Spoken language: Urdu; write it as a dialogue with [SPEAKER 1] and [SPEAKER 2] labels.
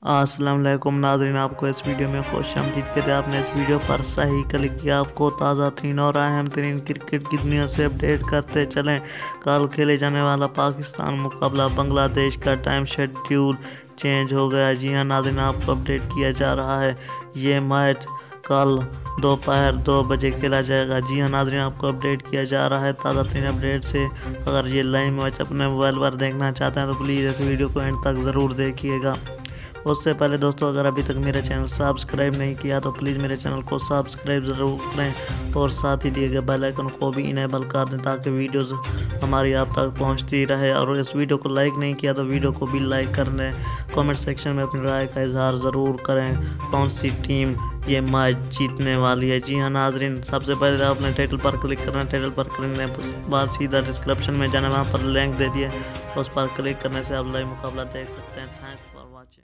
[SPEAKER 1] السلام علیکم ناظرین، آپ کو اس ویڈیو میں خوش آمدید کہتے ہیں۔ آپ نے اس ویڈیو پر صحیح کلک کیا۔ آپ کو تازہ ترین اور اہم ترین کرکٹ کی دنیا سے اپڈیٹ کرتے چلیں۔ کل کھیلے جانے والا پاکستان مقابلہ بنگلہ دیش کا ٹائم شیڈیول چینج ہو گیا۔ جی ہاں ناظرین، آپ کو اپڈیٹ کیا جا رہا ہے یہ میچ کل دوپہر 2 بجے کھیلا جائے گا۔ جی ہاں ناظرین، آپ کو اپڈیٹ کیا جا رہا ہے تازہ ترین اپڈیٹ سے۔ اگر یہ لائیو میچ اپنے موبائل پر دیکھنا چاہتے ہیں تو پلیز اس ویڈیو کو اینڈ تک ضرور دیکھیے گا۔ اس سے پہلے دوستو، اگر ابھی تک میرا چینل سبسکرائب نہیں کیا تو پلیز میرے چینل کو سبسکرائب ضرور کریں اور ساتھ ہی دیے گئے بیل آئیکن کو بھی انیبل کر دیں تاکہ ویڈیوز ہماری آپ تک پہنچتی رہے۔ اور اس ویڈیو کو لائک نہیں کیا تو ویڈیو کو بھی لائک کر دیں۔ کامنٹ سیکشن میں اپنی رائے کا اظہار ضرور کریں کون سی ٹیم یہ میچ جیتنے والی ہے۔ جی ہاں ناظرین، سب سے پہلے آپ نے ٹائٹل پر کلک کرنا ہے۔ ٹائٹل پر کلک کرنے کے بعد سیدھا ڈسکرپشن میں جانا، وہاں پر لنک دے دیے، اس پر کلک کرنے سے آپ لائیو مقابلہ دیکھ سکتے ہیں۔ Thanks for watching.